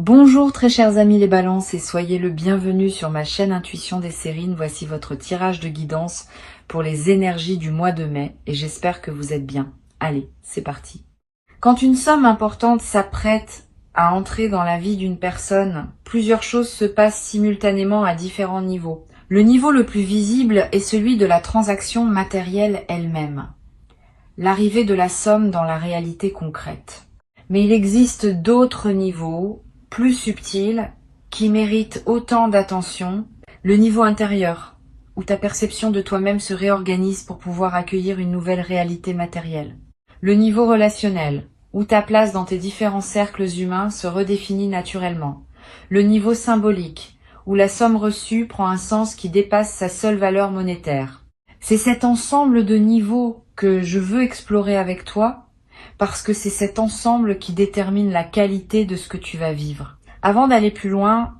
Bonjour très chers amis les balances et soyez le bienvenu sur ma chaîne Intuition des Sérines. Voici votre tirage de guidance pour les énergies du mois de mai et j'espère que vous êtes bien. Allez, c'est parti. Quand une somme importante s'apprête à entrer dans la vie d'une personne, plusieurs choses se passent simultanément à différents niveaux. Le niveau le plus visible est celui de la transaction matérielle elle-même. L'arrivée de la somme dans la réalité concrète. Mais il existe d'autres niveaux plus subtil, qui mérite autant d'attention, le niveau intérieur, où ta perception de toi-même se réorganise pour pouvoir accueillir une nouvelle réalité matérielle. Le niveau relationnel, où ta place dans tes différents cercles humains se redéfinit naturellement. Le niveau symbolique, où la somme reçue prend un sens qui dépasse sa seule valeur monétaire. C'est cet ensemble de niveaux que je veux explorer avec toi, parce que c'est cet ensemble qui détermine la qualité de ce que tu vas vivre. Avant d'aller plus loin,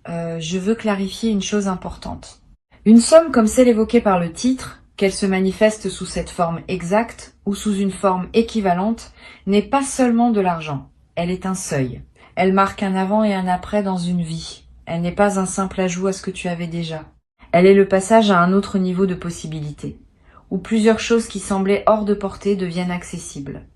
je veux clarifier une chose importante. Une somme comme celle évoquée par le titre, qu'elle se manifeste sous cette forme exacte ou sous une forme équivalente, n'est pas seulement de l'argent, elle est un seuil. Elle marque un avant et un après dans une vie. Elle n'est pas un simple ajout à ce que tu avais déjà. Elle est le passage à un autre niveau de possibilité, où plusieurs choses qui semblaient hors de portée deviennent accessibles.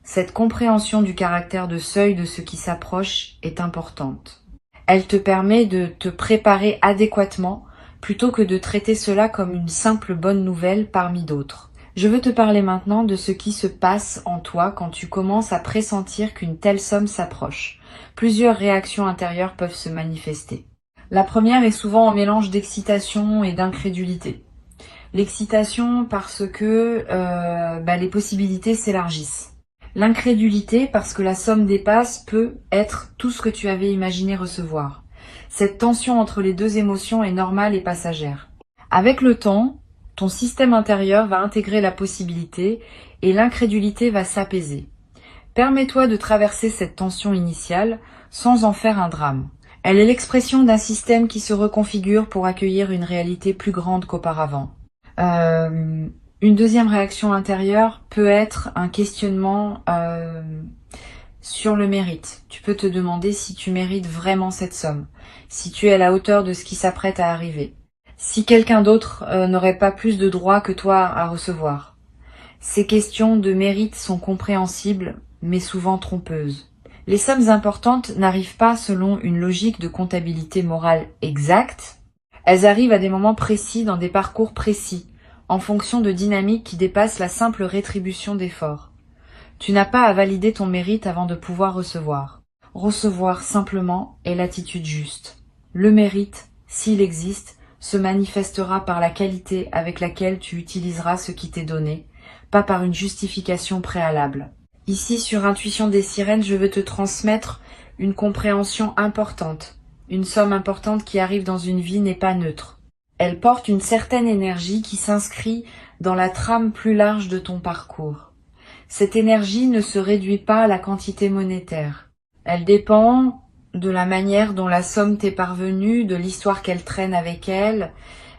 Cette compréhension du caractère de seuil de ce qui s'approche est importante. Elle te permet de te préparer adéquatement plutôt que de traiter cela comme une simple bonne nouvelle parmi d'autres. Je veux te parler maintenant de ce qui se passe en toi quand tu commences à pressentir qu'une telle somme s'approche. Plusieurs réactions intérieures peuvent se manifester. La première est souvent un mélange d'excitation et d'incrédulité. L'excitation parce que les possibilités s'élargissent. L'incrédulité, parce que la somme dépasse, peut être tout ce que tu avais imaginé recevoir. Cette tension entre les deux émotions est normale et passagère. Avec le temps, ton système intérieur va intégrer la possibilité et l'incrédulité va s'apaiser. Permets-toi de traverser cette tension initiale sans en faire un drame. Elle est l'expression d'un système qui se reconfigure pour accueillir une réalité plus grande qu'auparavant. Une deuxième réaction intérieure peut être un questionnement sur le mérite. Tu peux te demander si tu mérites vraiment cette somme, si tu es à la hauteur de ce qui s'apprête à arriver, si quelqu'un d'autre n'aurait pas plus de droits que toi à recevoir. Ces questions de mérite sont compréhensibles, mais souvent trompeuses. Les sommes importantes n'arrivent pas selon une logique de comptabilité morale exacte. Elles arrivent à des moments précis, dans des parcours précis, en fonction de dynamiques qui dépassent la simple rétribution d'efforts. Tu n'as pas à valider ton mérite avant de pouvoir recevoir. Recevoir simplement est l'attitude juste. Le mérite, s'il existe, se manifestera par la qualité avec laquelle tu utiliseras ce qui t'est donné, pas par une justification préalable. Ici, sur Intuition des Sirènes, je veux te transmettre une compréhension importante. Une somme importante qui arrive dans une vie n'est pas neutre. Elle porte une certaine énergie qui s'inscrit dans la trame plus large de ton parcours. Cette énergie ne se réduit pas à la quantité monétaire. Elle dépend de la manière dont la somme t'est parvenue, de l'histoire qu'elle traîne avec elle,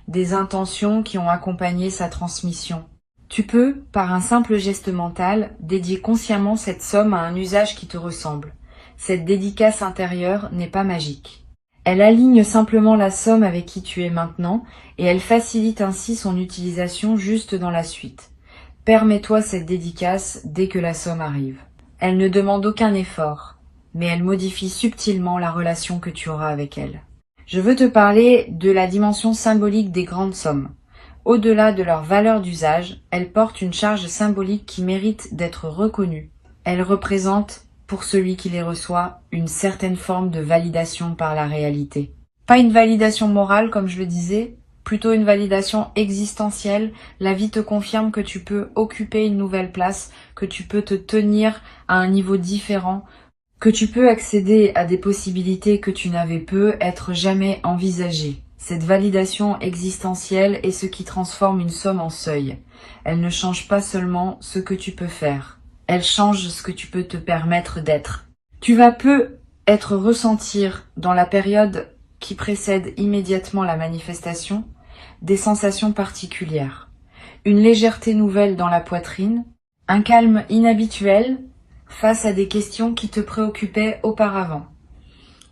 des intentions qui ont accompagné sa transmission. Tu peux, par un simple geste mental, dédier consciemment cette somme à un usage qui te ressemble. Cette dédicace intérieure n'est pas magique. Elle aligne simplement la somme avec qui tu es maintenant et elle facilite ainsi son utilisation juste dans la suite. Permets-toi cette dédicace dès que la somme arrive. Elle ne demande aucun effort, mais elle modifie subtilement la relation que tu auras avec elle. Je veux te parler de la dimension symbolique des grandes sommes. Au-delà de leur valeur d'usage, elles portent une charge symbolique qui mérite d'être reconnue. Elles représentent, pour celui qui les reçoit, une certaine forme de validation par la réalité. Pas une validation morale, comme je le disais, plutôt une validation existentielle. La vie te confirme que tu peux occuper une nouvelle place, que tu peux te tenir à un niveau différent, que tu peux accéder à des possibilités que tu n'avais peut-être jamais envisagées. Cette validation existentielle est ce qui transforme une somme en seuil. Elle ne change pas seulement ce que tu peux faire. Elle change ce que tu peux te permettre d'être. Tu vas peut-être ressentir dans la période qui précède immédiatement la manifestation des sensations particulières. Une légèreté nouvelle dans la poitrine, un calme inhabituel face à des questions qui te préoccupaient auparavant.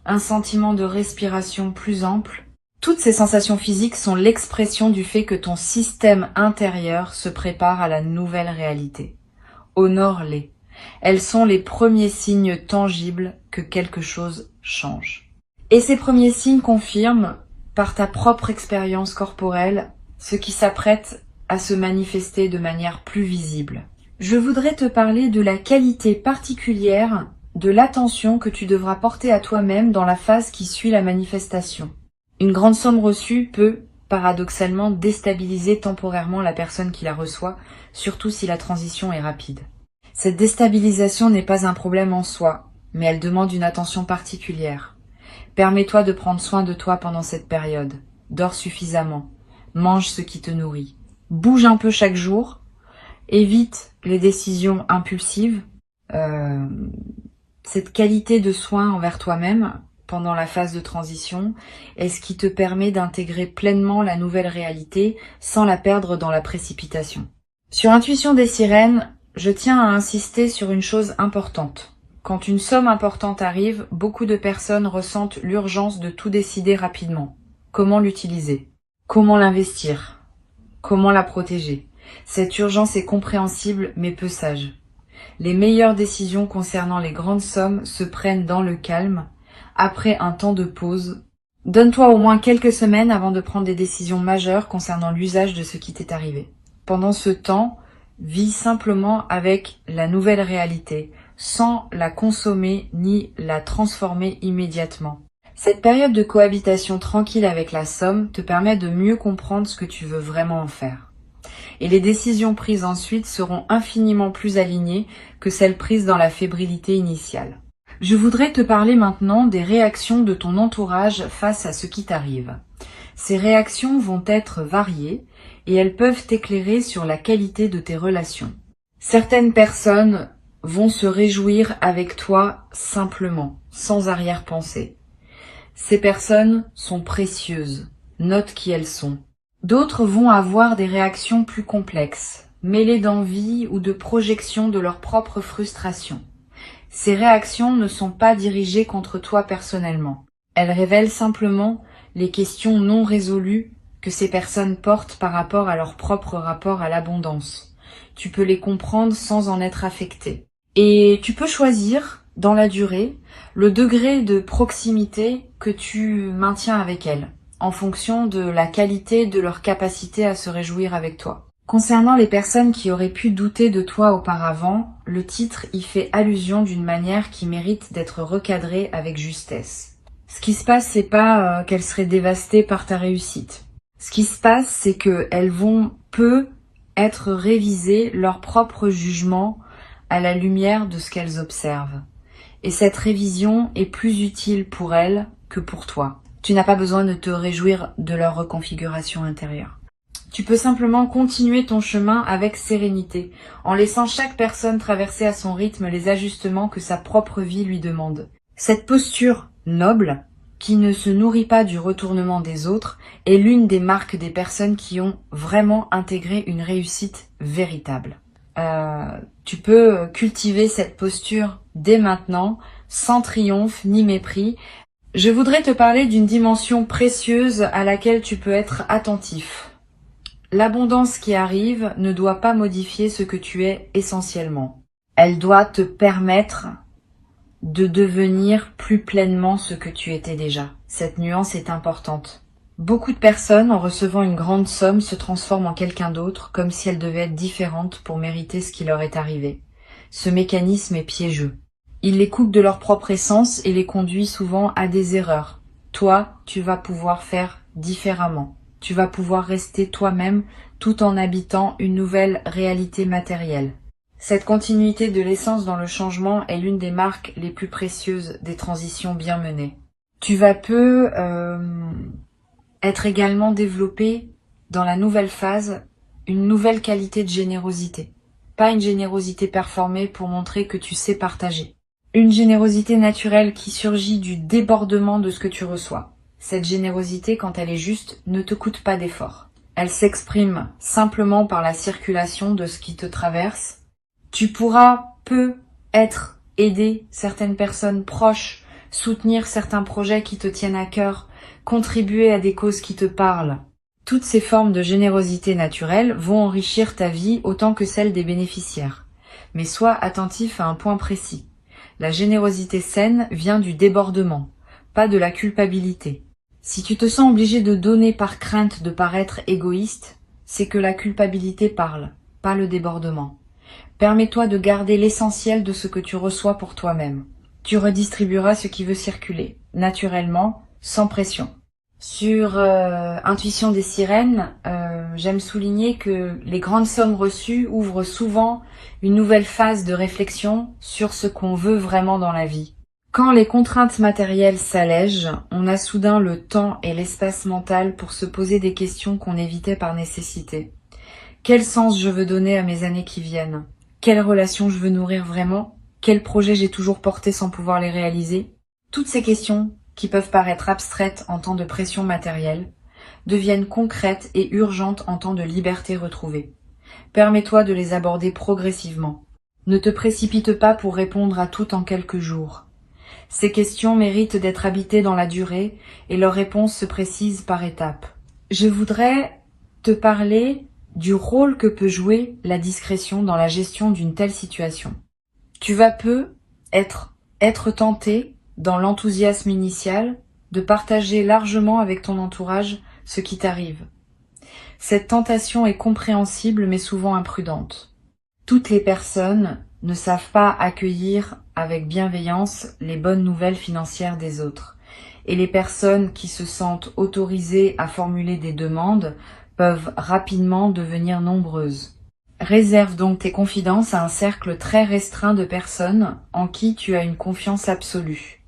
un sentiment de respiration plus ample. Toutes ces sensations physiques sont l'expression du fait que ton système intérieur se prépare à la nouvelle réalité. Honore-les. Elles sont les premiers signes tangibles que quelque chose change. Et ces premiers signes confirment, par ta propre expérience corporelle, ce qui s'apprête à se manifester de manière plus visible. Je voudrais te parler de la qualité particulière de l'attention que tu devras porter à toi-même dans la phase qui suit la manifestation. Une grande somme reçue peut, paradoxalement, déstabiliser temporairement la personne qui la reçoit, surtout si la transition est rapide. Cette déstabilisation n'est pas un problème en soi, mais elle demande une attention particulière. Permets-toi de prendre soin de toi pendant cette période. Dors suffisamment. Mange ce qui te nourrit. Bouge un peu chaque jour. Évite les décisions impulsives. Cette qualité de soin envers toi-même pendant la phase de transition est ce qui te permet d'intégrer pleinement la nouvelle réalité sans la perdre dans la précipitation. Sur Intuition des sirènes, je tiens à insister sur une chose importante. Quand une somme importante arrive, beaucoup de personnes ressentent l'urgence de tout décider rapidement. Comment l'utiliser? Comment l'investir? Comment la protéger? Cette urgence est compréhensible mais peu sage. Les meilleures décisions concernant les grandes sommes se prennent dans le calme, après un temps de pause. Donne-toi au moins quelques semaines avant de prendre des décisions majeures concernant l'usage de ce qui t'est arrivé. Pendant ce temps, vis simplement avec la nouvelle réalité, sans la consommer ni la transformer immédiatement. Cette période de cohabitation tranquille avec la somme te permet de mieux comprendre ce que tu veux vraiment en faire. Et les décisions prises ensuite seront infiniment plus alignées que celles prises dans la fébrilité initiale. Je voudrais te parler maintenant des réactions de ton entourage face à ce qui t'arrive. Ces réactions vont être variées et elles peuvent t'éclairer sur la qualité de tes relations. Certaines personnes vont se réjouir avec toi simplement, sans arrière-pensée. Ces personnes sont précieuses, note qui elles sont. D'autres vont avoir des réactions plus complexes, mêlées d'envie ou de projection de leur propre frustration. Ces réactions ne sont pas dirigées contre toi personnellement. Elles révèlent simplement les questions non résolues que ces personnes portent par rapport à leur propre rapport à l'abondance. Tu peux les comprendre sans en être affecté. Et tu peux choisir, dans la durée, le degré de proximité que tu maintiens avec elles, en fonction de la qualité de leur capacité à se réjouir avec toi. Concernant les personnes qui auraient pu douter de toi auparavant, le titre y fait allusion d'une manière qui mérite d'être recadrée avec justesse. Ce qui se passe, c'est pas qu'elles seraient dévastées par ta réussite. Ce qui se passe, c'est qu'elles vont être réviser leur propre jugement à la lumière de ce qu'elles observent. Et cette révision est plus utile pour elles que pour toi. Tu n'as pas besoin de te réjouir de leur reconfiguration intérieure. Tu peux simplement continuer ton chemin avec sérénité, en laissant chaque personne traverser à son rythme les ajustements que sa propre vie lui demande. Cette posture noble, qui ne se nourrit pas du retournement des autres, est l'une des marques des personnes qui ont vraiment intégré une réussite véritable. Tu peux cultiver cette posture dès maintenant, sans triomphe ni mépris. Je voudrais te parler d'une dimension précieuse à laquelle tu peux être attentif. L'abondance qui arrive ne doit pas modifier ce que tu es essentiellement. Elle doit te permettre de devenir plus pleinement ce que tu étais déjà. Cette nuance est importante. Beaucoup de personnes, en recevant une grande somme, se transforment en quelqu'un d'autre, comme si elles devaient être différentes pour mériter ce qui leur est arrivé. Ce mécanisme est piégeux. Il les coupe de leur propre essence et les conduit souvent à des erreurs. Toi, tu vas pouvoir faire différemment. Tu vas pouvoir rester toi-même tout en habitant une nouvelle réalité matérielle. Cette continuité de l'essence dans le changement est l'une des marques les plus précieuses des transitions bien menées. Tu vas être également développé dans la nouvelle phase une nouvelle qualité de générosité. Pas une générosité performée pour montrer que tu sais partager. Une générosité naturelle qui surgit du débordement de ce que tu reçois. Cette générosité, quand elle est juste, ne te coûte pas d'effort. Elle s'exprime simplement par la circulation de ce qui te traverse. Tu pourras aider certaines personnes proches soutenir certains projets qui te tiennent à cœur, contribuer à des causes qui te parlent. Toutes ces formes de générosité naturelle vont enrichir ta vie autant que celle des bénéficiaires. Mais sois attentif à un point précis. La générosité saine vient du débordement, pas de la culpabilité. Si tu te sens obligé de donner par crainte de paraître égoïste, c'est que la culpabilité parle, pas le débordement. Permets-toi de garder l'essentiel de ce que tu reçois pour toi-même. Tu redistribueras ce qui veut circuler, naturellement, sans pression. Sur Intuition des sirènes, j'aime souligner que les grandes sommes reçues ouvrent souvent une nouvelle phase de réflexion sur ce qu'on veut vraiment dans la vie. Quand les contraintes matérielles s'allègent, on a soudain le temps et l'espace mental pour se poser des questions qu'on évitait par nécessité. Quel sens je veux donner à mes années qui viennent? Quelles relations je veux nourrir vraiment? Quels projets j'ai toujours portés sans pouvoir les réaliser? Toutes ces questions, qui peuvent paraître abstraites en temps de pression matérielle, deviennent concrètes et urgentes en temps de liberté retrouvée. Permets-toi de les aborder progressivement. Ne te précipite pas pour répondre à tout en quelques jours. Ces questions méritent d'être habitées dans la durée et leurs réponses se précisent par étapes. Je voudrais te parler du rôle que peut jouer la discrétion dans la gestion d'une telle situation. Tu vas peu être tenté, dans l'enthousiasme initial, de partager largement avec ton entourage ce qui t'arrive. Cette tentation est compréhensible mais souvent imprudente. Toutes les personnes ne savent pas accueillir avec bienveillance les bonnes nouvelles financières des autres. Et les personnes qui se sentent autorisées à formuler des demandes peuvent rapidement devenir nombreuses. Réserve donc tes confidences à un cercle très restreint de personnes en qui tu as une confiance absolue.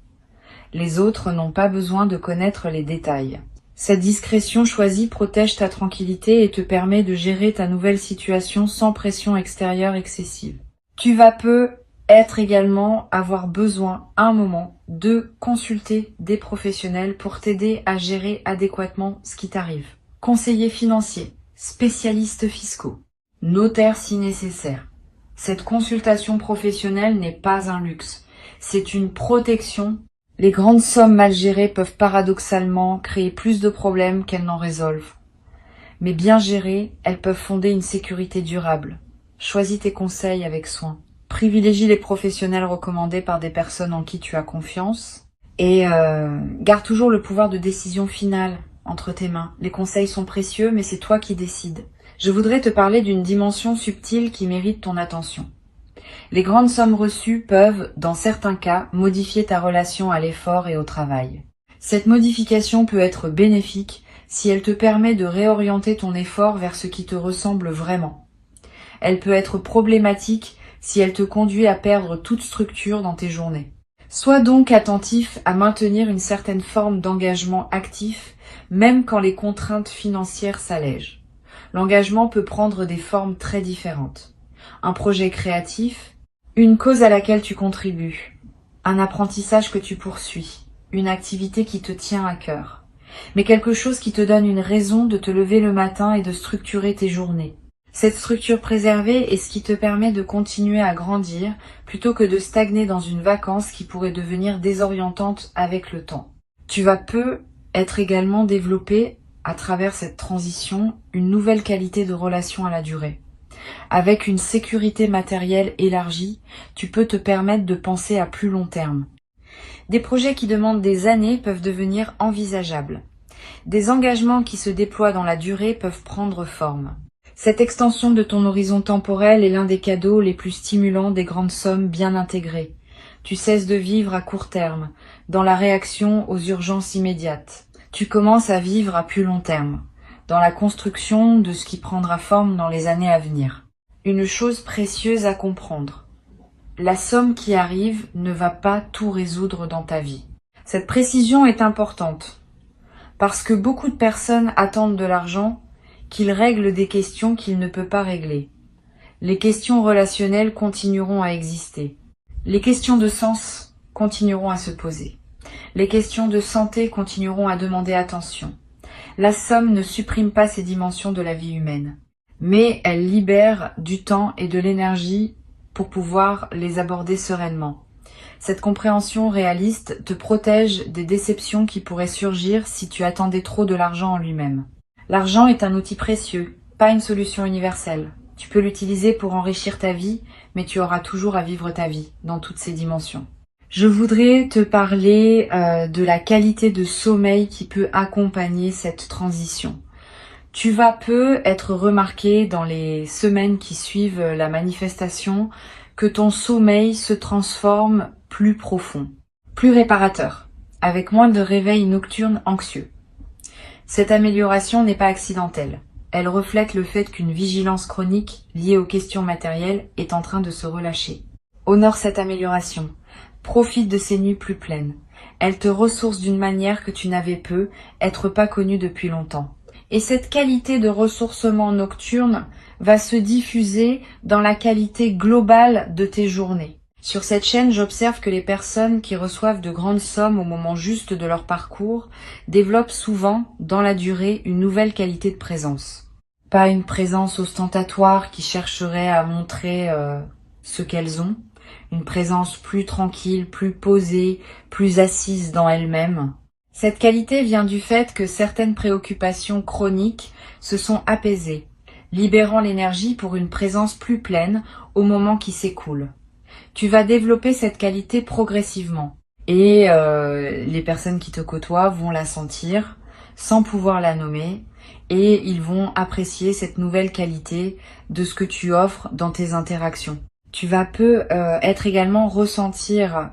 Les autres n'ont pas besoin de connaître les détails. Cette discrétion choisie protège ta tranquillité et te permet de gérer ta nouvelle situation sans pression extérieure excessive. Tu vas peu avoir besoin, à un moment, de consulter des professionnels pour t'aider à gérer adéquatement ce qui t'arrive. Conseillers financiers, spécialistes fiscaux, notaires si nécessaire. Cette consultation professionnelle n'est pas un luxe, c'est une protection. Les grandes sommes mal gérées peuvent paradoxalement créer plus de problèmes qu'elles n'en résolvent. Mais bien gérées, elles peuvent fonder une sécurité durable. Choisis tes conseils avec soin. Privilégie les professionnels recommandés par des personnes en qui tu as confiance. Et garde toujours le pouvoir de décision finale entre tes mains. Les conseils sont précieux, mais c'est toi qui décides. Je voudrais te parler d'une dimension subtile qui mérite ton attention. Les grandes sommes reçues peuvent, dans certains cas, modifier ta relation à l'effort et au travail. Cette modification peut être bénéfique si elle te permet de réorienter ton effort vers ce qui te ressemble vraiment. Elle peut être problématique si elle te conduit à perdre toute structure dans tes journées. Sois donc attentif à maintenir une certaine forme d'engagement actif, même quand les contraintes financières s'allègent. L'engagement peut prendre des formes très différentes. Un projet créatif, une cause à laquelle tu contribues, un apprentissage que tu poursuis, une activité qui te tient à cœur, mais quelque chose qui te donne une raison de te lever le matin et de structurer tes journées. Cette structure préservée est ce qui te permet de continuer à grandir plutôt que de stagner dans une vacance qui pourrait devenir désorientante avec le temps. Tu vas peu être également développé à travers cette transition une nouvelle qualité de relation à la durée. Avec une sécurité matérielle élargie, tu peux te permettre de penser à plus long terme. Des projets qui demandent des années peuvent devenir envisageables. Des engagements qui se déploient dans la durée peuvent prendre forme. Cette extension de ton horizon temporel est l'un des cadeaux les plus stimulants des grandes sommes bien intégrées. Tu cesses de vivre à court terme, dans la réaction aux urgences immédiates. Tu commences à vivre à plus long terme, dans la construction de ce qui prendra forme dans les années à venir. Une chose précieuse à comprendre. La somme qui arrive ne va pas tout résoudre dans ta vie. Cette précision est importante, parce que beaucoup de personnes attendent de l'argent qu'il règle des questions qu'il ne peut pas régler. Les questions relationnelles continueront à exister. Les questions de sens continueront à se poser. Les questions de santé continueront à demander attention. La somme ne supprime pas ces dimensions de la vie humaine, mais elle libère du temps et de l'énergie pour pouvoir les aborder sereinement. Cette compréhension réaliste te protège des déceptions qui pourraient surgir si tu attendais trop de l'argent en lui-même. L'argent est un outil précieux, pas une solution universelle. Tu peux l'utiliser pour enrichir ta vie, mais tu auras toujours à vivre ta vie, dans toutes ses dimensions. Je voudrais te parler de la qualité de sommeil qui peut accompagner cette transition. Tu vas peu être remarqué dans les semaines qui suivent la manifestation que ton sommeil se transforme plus profond, plus réparateur, avec moins de réveils nocturnes anxieux. Cette amélioration n'est pas accidentelle. Elle reflète le fait qu'une vigilance chronique liée aux questions matérielles est en train de se relâcher. Honore cette amélioration. Profite de ces nuits plus pleines. Elle te ressource d'une manière que tu n'avais peu, être pas connue depuis longtemps. Et cette qualité de ressourcement nocturne va se diffuser dans la qualité globale de tes journées. Sur cette chaîne, j'observe que les personnes qui reçoivent de grandes sommes au moment juste de leur parcours développent souvent, dans la durée, une nouvelle qualité de présence. Pas une présence ostentatoire qui chercherait à montrer ce qu'elles ont, une présence plus tranquille, plus posée, plus assise dans elle-même. Cette qualité vient du fait que certaines préoccupations chroniques se sont apaisées, libérant l'énergie pour une présence plus pleine au moment qui s'écoule. Tu vas développer cette qualité progressivement et les personnes qui te côtoient vont la sentir sans pouvoir la nommer et ils vont apprécier cette nouvelle qualité de ce que tu offres dans tes interactions. Tu vas peu être également ressentir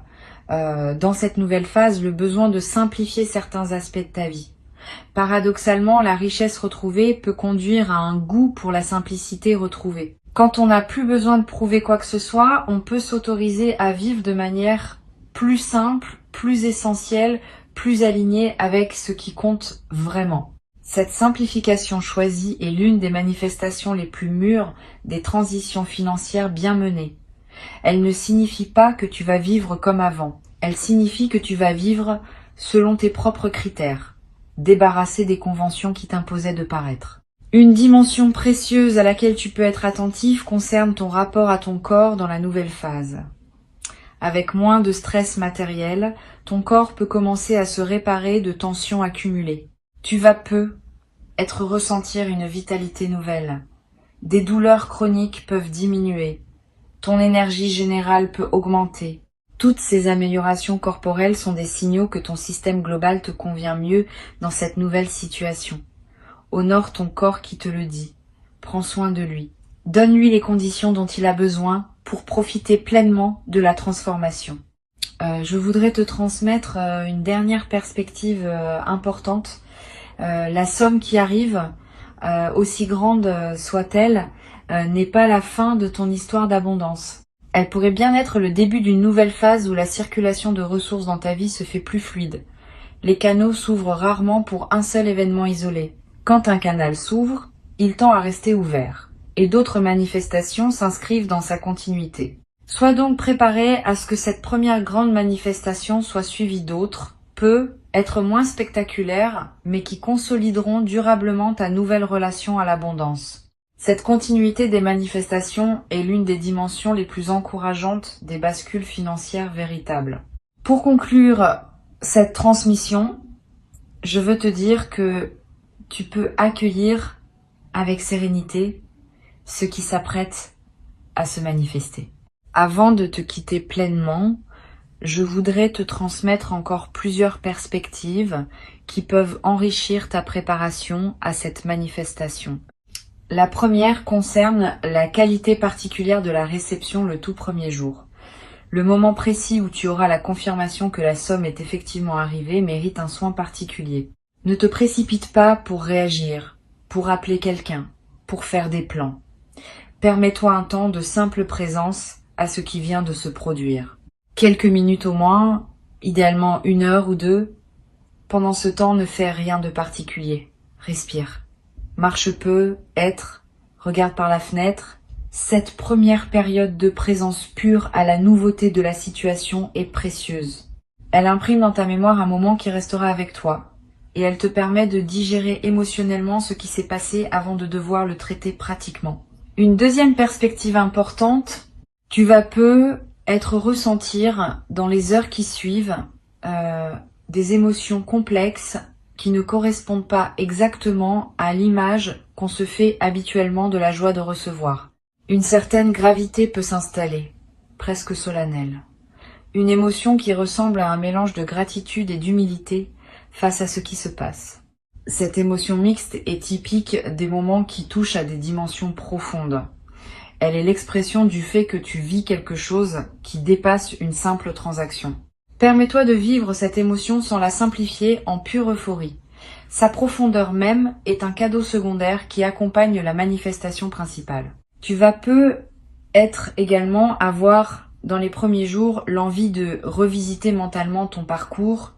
dans cette nouvelle phase le besoin de simplifier certains aspects de ta vie. Paradoxalement, la richesse retrouvée peut conduire à un goût pour la simplicité retrouvée. Quand on n'a plus besoin de prouver quoi que ce soit, on peut s'autoriser à vivre de manière plus simple, plus essentielle, plus alignée avec ce qui compte vraiment. Cette simplification choisie est l'une des manifestations les plus mûres des transitions financières bien menées. Elle ne signifie pas que tu vas vivre comme avant. Elle signifie que tu vas vivre selon tes propres critères, débarrassé des conventions qui t'imposaient de paraître. Une dimension précieuse à laquelle tu peux être attentif concerne ton rapport à ton corps dans la nouvelle phase. Avec moins de stress matériel, ton corps peut commencer à se réparer de tensions accumulées. Tu vas peu ressentir une vitalité nouvelle. Des douleurs chroniques peuvent diminuer. Ton énergie générale peut augmenter. Toutes ces améliorations corporelles sont des signaux que ton système global te convient mieux dans cette nouvelle situation. Honore ton corps qui te le dit. Prends soin de lui. Donne-lui les conditions dont il a besoin pour profiter pleinement de la transformation. Je voudrais te transmettre une dernière perspective importante. La somme qui arrive, aussi grande soit-elle, n'est pas la fin de ton histoire d'abondance. Elle pourrait bien être le début d'une nouvelle phase où la circulation de ressources dans ta vie se fait plus fluide. Les canaux s'ouvrent rarement pour un seul événement isolé. Quand un canal s'ouvre, il tend à rester ouvert, et d'autres manifestations s'inscrivent dans sa continuité. Sois donc préparé à ce que cette première grande manifestation soit suivie d'autres, peu, être moins spectaculaires, mais qui consolideront durablement ta nouvelle relation à l'abondance. Cette continuité des manifestations est l'une des dimensions les plus encourageantes des bascules financières véritables. Pour conclure cette transmission, je veux te dire que tu peux accueillir avec sérénité ce qui s'apprête à se manifester. Avant de te quitter pleinement, je voudrais te transmettre encore plusieurs perspectives qui peuvent enrichir ta préparation à cette manifestation. La première concerne la qualité particulière de la réception le tout premier jour. Le moment précis où tu auras la confirmation que la somme est effectivement arrivée mérite un soin particulier. Ne te précipite pas pour réagir, pour appeler quelqu'un, pour faire des plans. Permets-toi un temps de simple présence à ce qui vient de se produire. Quelques minutes au moins, idéalement 1 heure ou 2. Pendant ce temps, ne fais rien de particulier. Respire. Marche peu, regarde par la fenêtre. Cette première période de présence pure à la nouveauté de la situation est précieuse. Elle imprime dans ta mémoire un moment qui restera avec toi, et elle te permet de digérer émotionnellement ce qui s'est passé avant de devoir le traiter pratiquement. Une deuxième perspective importante, tu vas peu être ressentir dans les heures qui suivent des émotions complexes qui ne correspondent pas exactement à l'image qu'on se fait habituellement de la joie de recevoir. Une certaine gravité peut s'installer, presque solennelle. Une émotion qui ressemble à un mélange de gratitude et d'humilité face à ce qui se passe. Cette émotion mixte est typique des moments qui touchent à des dimensions profondes. Elle est l'expression du fait que tu vis quelque chose qui dépasse une simple transaction. Permets-toi de vivre cette émotion sans la simplifier en pure euphorie. Sa profondeur même est un cadeau secondaire qui accompagne la manifestation principale. Tu vas peut-être également avoir, dans les premiers jours, l'envie de revisiter mentalement ton parcours,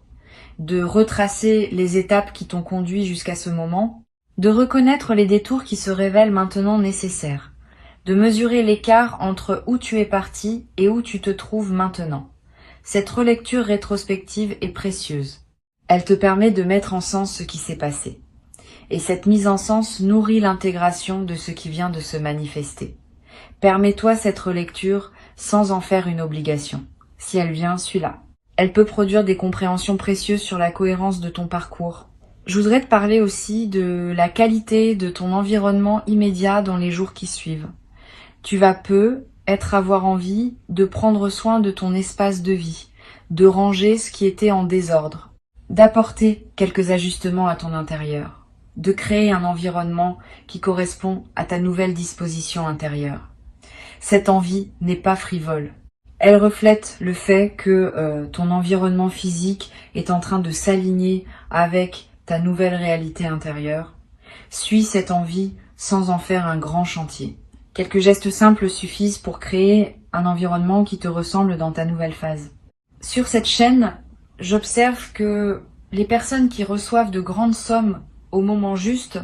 de retracer les étapes qui t'ont conduit jusqu'à ce moment, de reconnaître les détours qui se révèlent maintenant nécessaires, de mesurer l'écart entre où tu es parti et où tu te trouves maintenant. Cette relecture rétrospective est précieuse. Elle te permet de mettre en sens ce qui s'est passé. Et cette mise en sens nourrit l'intégration de ce qui vient de se manifester. Permets-toi cette relecture sans en faire une obligation. Si elle vient, suis-la. Elle peut produire des compréhensions précieuses sur la cohérence de ton parcours. Je voudrais te parler aussi de la qualité de ton environnement immédiat dans les jours qui suivent. Tu vas avoir envie de prendre soin de ton espace de vie, de ranger ce qui était en désordre, d'apporter quelques ajustements à ton intérieur, de créer un environnement qui correspond à ta nouvelle disposition intérieure. Cette envie n'est pas frivole. Elle reflète le fait que ton environnement physique est en train de s'aligner avec ta nouvelle réalité intérieure. Suis cette envie sans en faire un grand chantier. Quelques gestes simples suffisent pour créer un environnement qui te ressemble dans ta nouvelle phase. Sur cette chaîne, j'observe que les personnes qui reçoivent de grandes sommes au moment juste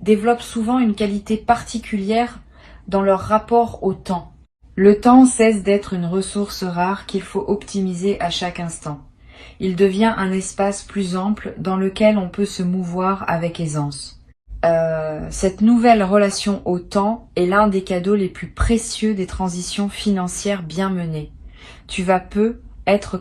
développent souvent une qualité particulière dans leur rapport au temps. Le temps cesse d'être une ressource rare qu'il faut optimiser à chaque instant. Il devient un espace plus ample dans lequel on peut se mouvoir avec aisance. Cette nouvelle relation au temps est l'un des cadeaux les plus précieux des transitions financières bien menées. Tu vas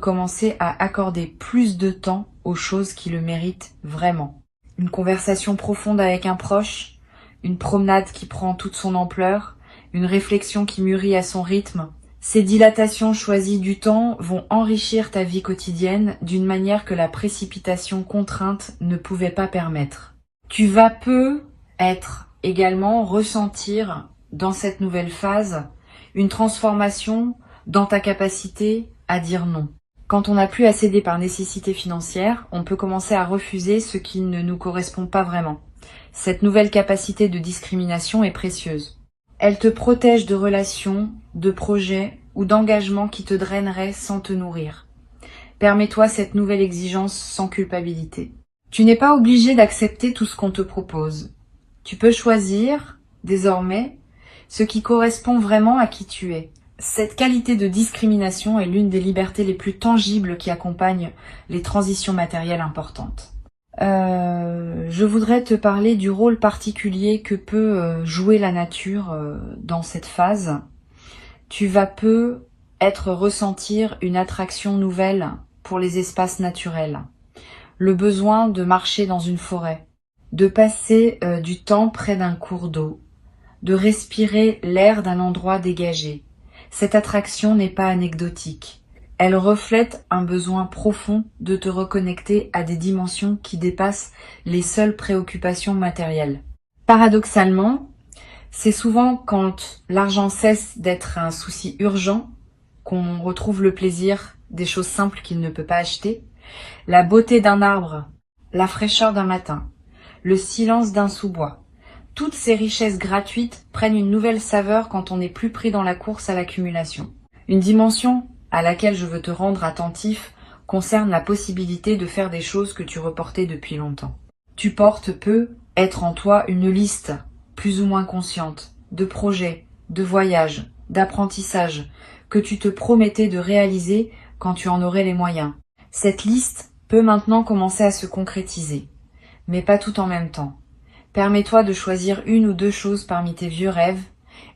commencer à accorder plus de temps aux choses qui le méritent vraiment. Une conversation profonde avec un proche, une promenade qui prend toute son ampleur, une réflexion qui mûrit à son rythme. Ces dilatations choisies du temps vont enrichir ta vie quotidienne d'une manière que la précipitation contrainte ne pouvait pas permettre. Tu vas également ressentir dans cette nouvelle phase une transformation dans ta capacité à dire non. Quand on n'a plus à céder par nécessité financière, on peut commencer à refuser ce qui ne nous correspond pas vraiment. Cette nouvelle capacité de discrimination est précieuse. Elle te protège de relations, de projets ou d'engagements qui te draineraient sans te nourrir. Permets-toi cette nouvelle exigence sans culpabilité. Tu n'es pas obligé d'accepter tout ce qu'on te propose. Tu peux choisir, désormais, ce qui correspond vraiment à qui tu es. Cette qualité de discrimination est l'une des libertés les plus tangibles qui accompagnent les transitions matérielles importantes. Je voudrais te parler du rôle particulier que peut jouer la nature dans cette phase. Tu vas ressentir une attraction nouvelle pour les espaces naturels. Le besoin de marcher dans une forêt, de passer du temps près d'un cours d'eau, de respirer l'air d'un endroit dégagé. Cette attraction n'est pas anecdotique. Elle reflète un besoin profond de te reconnecter à des dimensions qui dépassent les seules préoccupations matérielles. Paradoxalement, c'est souvent quand l'argent cesse d'être un souci urgent qu'on retrouve le plaisir des choses simples qu'il ne peut pas acheter. La beauté d'un arbre, la fraîcheur d'un matin, le silence d'un sous-bois. Toutes ces richesses gratuites prennent une nouvelle saveur quand on n'est plus pris dans la course à l'accumulation. Une dimension à laquelle je veux te rendre attentif concerne la possibilité de faire des choses que tu reportais depuis longtemps. Tu être en toi une liste, plus ou moins consciente, de projets, de voyages, d'apprentissages, que tu te promettais de réaliser quand tu en aurais les moyens. Cette liste peut maintenant commencer à se concrétiser, mais pas tout en même temps. Permets-toi de choisir une ou deux choses parmi tes vieux rêves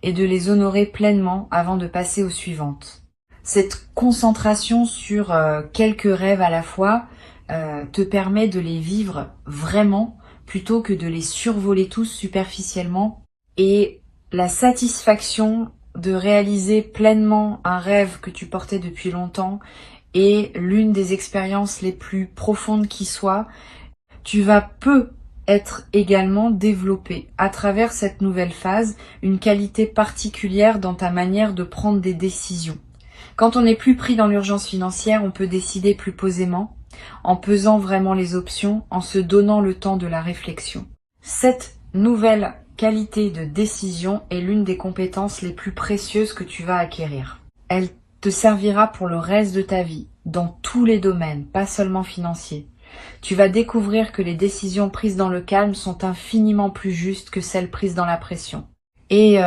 et de les honorer pleinement avant de passer aux suivantes. Cette concentration sur quelques rêves à la fois te permet de les vivre vraiment plutôt que de les survoler tous superficiellement. Et la satisfaction de réaliser pleinement un rêve que tu portais depuis longtemps est l'une des expériences les plus profondes qui soit. Tu vas peu être également développé à travers cette nouvelle phase une qualité particulière dans ta manière de prendre des décisions. Quand on n'est plus pris dans l'urgence financière, on peut décider plus posément, en pesant vraiment les options, en se donnant le temps de la réflexion. Cette nouvelle qualité de décision est l'une des compétences les plus précieuses que tu vas acquérir. Elle te servira pour le reste de ta vie, dans tous les domaines, pas seulement financiers. Tu vas découvrir que les décisions prises dans le calme sont infiniment plus justes que celles prises dans la pression. Et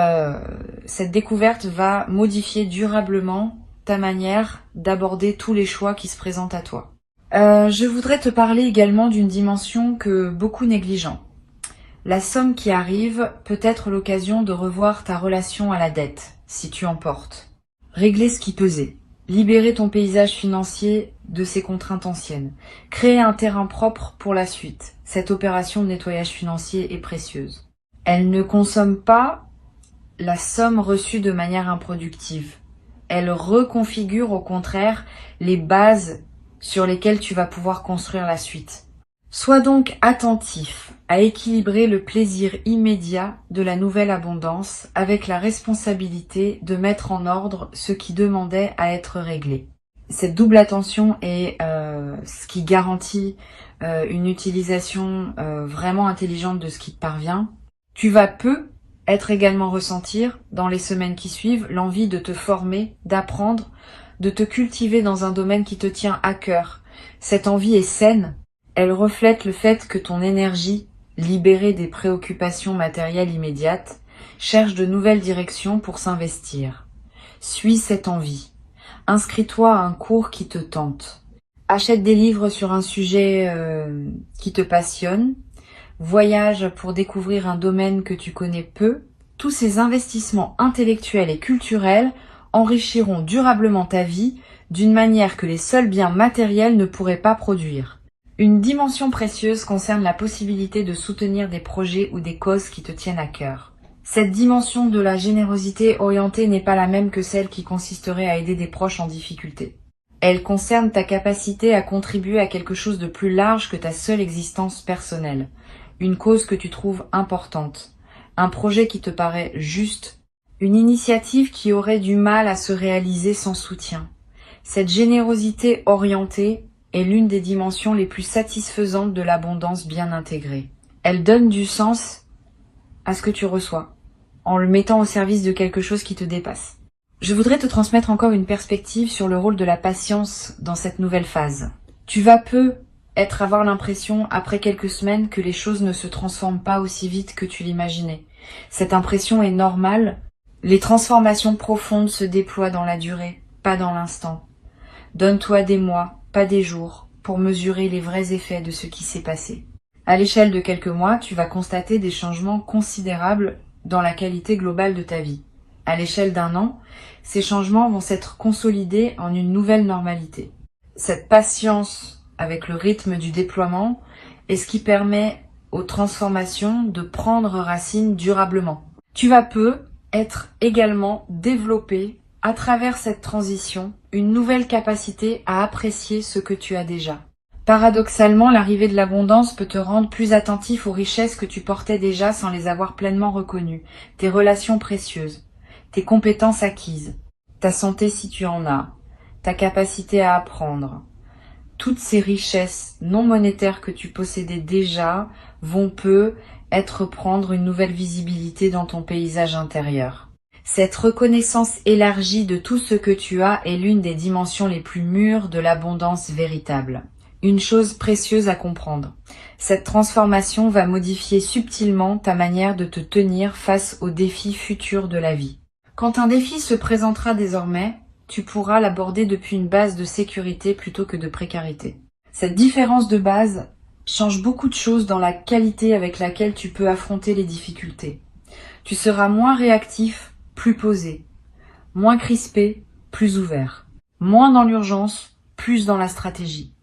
cette découverte va modifier durablement ta manière d'aborder tous les choix qui se présentent à toi. Je voudrais te parler également d'une dimension que beaucoup négligent. La somme qui arrive peut être l'occasion de revoir ta relation à la dette, si tu en portes. Régler ce qui pesait. Libérer ton paysage financier de ses contraintes anciennes. Créer un terrain propre pour la suite. Cette opération de nettoyage financier est précieuse. Elle ne consomme pas la somme reçue de manière improductive. Elle reconfigure au contraire les bases sur lesquelles tu vas pouvoir construire la suite. Sois donc attentif à équilibrer le plaisir immédiat de la nouvelle abondance avec la responsabilité de mettre en ordre ce qui demandait à être réglé. Cette double attention est ce qui garantit une utilisation vraiment intelligente de ce qui te parvient. Tu vas peu être également ressentir, dans les semaines qui suivent, l'envie de te former, d'apprendre, de te cultiver dans un domaine qui te tient à cœur. Cette envie est saine. Elle reflète le fait que ton énergie, libérée des préoccupations matérielles immédiates, cherche de nouvelles directions pour s'investir. Suis cette envie. Inscris-toi à un cours qui te tente. Achète des livres sur un sujet qui te passionne. Voyage pour découvrir un domaine que tu connais peu. Tous ces investissements intellectuels et culturels enrichiront durablement ta vie d'une manière que les seuls biens matériels ne pourraient pas produire. Une dimension précieuse concerne la possibilité de soutenir des projets ou des causes qui te tiennent à cœur. Cette dimension de la générosité orientée n'est pas la même que celle qui consisterait à aider des proches en difficulté. Elle concerne ta capacité à contribuer à quelque chose de plus large que ta seule existence personnelle. Une cause que tu trouves importante. Un projet qui te paraît juste. Une initiative qui aurait du mal à se réaliser sans soutien. Cette générosité orientée est l'une des dimensions les plus satisfaisantes de l'abondance bien intégrée. Elle donne du sens à ce que tu reçois, en le mettant au service de quelque chose qui te dépasse. Je voudrais te transmettre encore une perspective sur le rôle de la patience dans cette nouvelle phase. Tu vas peu avoir l'impression, après quelques semaines, que les choses ne se transforment pas aussi vite que tu l'imaginais. Cette impression est normale. Les transformations profondes se déploient dans la durée, pas dans l'instant. Donne-toi des mois, pas des jours, pour mesurer les vrais effets de ce qui s'est passé. À l'échelle de quelques mois, tu vas constater des changements considérables dans la qualité globale de ta vie. À l'échelle d'un an, ces changements vont s'être consolidés en une nouvelle normalité. Cette patience avec le rythme du déploiement est ce qui permet aux transformations de prendre racine durablement. Tu vas peu être également développé à travers cette transition une nouvelle capacité à apprécier ce que tu as déjà. Paradoxalement, l'arrivée de l'abondance peut te rendre plus attentif aux richesses que tu portais déjà sans les avoir pleinement reconnues, tes relations précieuses, tes compétences acquises, ta santé si tu en as, ta capacité à apprendre. Toutes ces richesses non monétaires que tu possédais déjà vont peu prendre une nouvelle visibilité dans ton paysage intérieur. Cette reconnaissance élargie de tout ce que tu as est l'une des dimensions les plus mûres de l'abondance véritable. Une chose précieuse à comprendre. Cette transformation va modifier subtilement ta manière de te tenir face aux défis futurs de la vie. Quand un défi se présentera désormais, tu pourras l'aborder depuis une base de sécurité plutôt que de précarité. Cette différence de base change beaucoup de choses dans la qualité avec laquelle tu peux affronter les difficultés. Tu seras moins réactif, plus posé, moins crispé, plus ouvert. Moins dans l'urgence, plus dans la stratégie.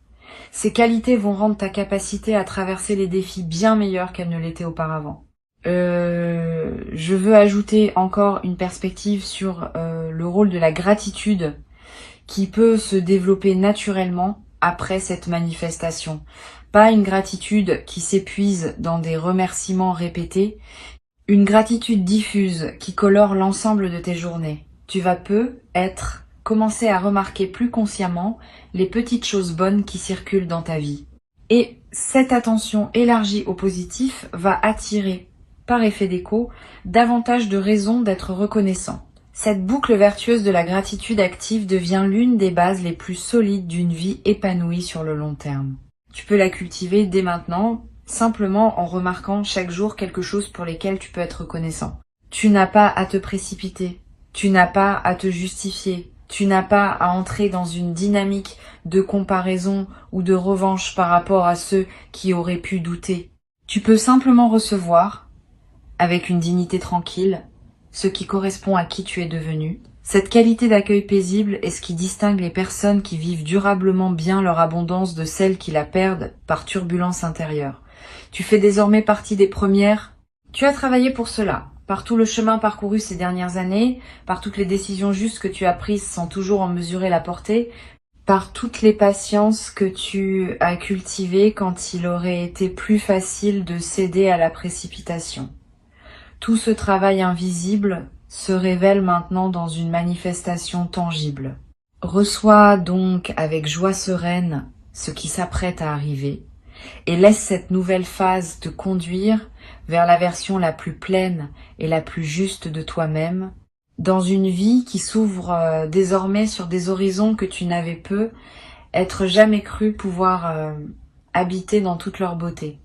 Ces qualités vont rendre ta capacité à traverser les défis bien meilleure qu'elle ne l'était auparavant. Je veux ajouter encore une perspective sur le rôle de la gratitude qui peut se développer naturellement après cette manifestation. Pas une gratitude qui s'épuise dans des remerciements répétés, une gratitude diffuse qui colore l'ensemble de tes journées. Tu vas commencer à remarquer plus consciemment les petites choses bonnes qui circulent dans ta vie. Et cette attention élargie au positif va attirer, par effet d'écho, davantage de raisons d'être reconnaissant. Cette boucle vertueuse de la gratitude active devient l'une des bases les plus solides d'une vie épanouie sur le long terme. Tu peux la cultiver dès maintenant, simplement en remarquant chaque jour quelque chose pour lesquels tu peux être reconnaissant. Tu n'as pas à te précipiter, tu n'as pas à te justifier, tu n'as pas à entrer dans une dynamique de comparaison ou de revanche par rapport à ceux qui auraient pu douter. Tu peux simplement recevoir, avec une dignité tranquille, ce qui correspond à qui tu es devenu. Cette qualité d'accueil paisible est ce qui distingue les personnes qui vivent durablement bien leur abondance de celles qui la perdent par turbulence intérieure. Tu fais désormais partie des premières. Tu as travaillé pour cela, par tout le chemin parcouru ces dernières années, par toutes les décisions justes que tu as prises sans toujours en mesurer la portée, par toutes les patiences que tu as cultivées quand il aurait été plus facile de céder à la précipitation. Tout ce travail invisible se révèle maintenant dans une manifestation tangible. Reçois donc avec joie sereine ce qui s'apprête à arriver et laisse cette nouvelle phase te conduire vers la version la plus pleine et la plus juste de toi-même, dans une vie qui s'ouvre désormais sur des horizons que tu n'avais jamais cru pouvoir habiter dans toute leur beauté.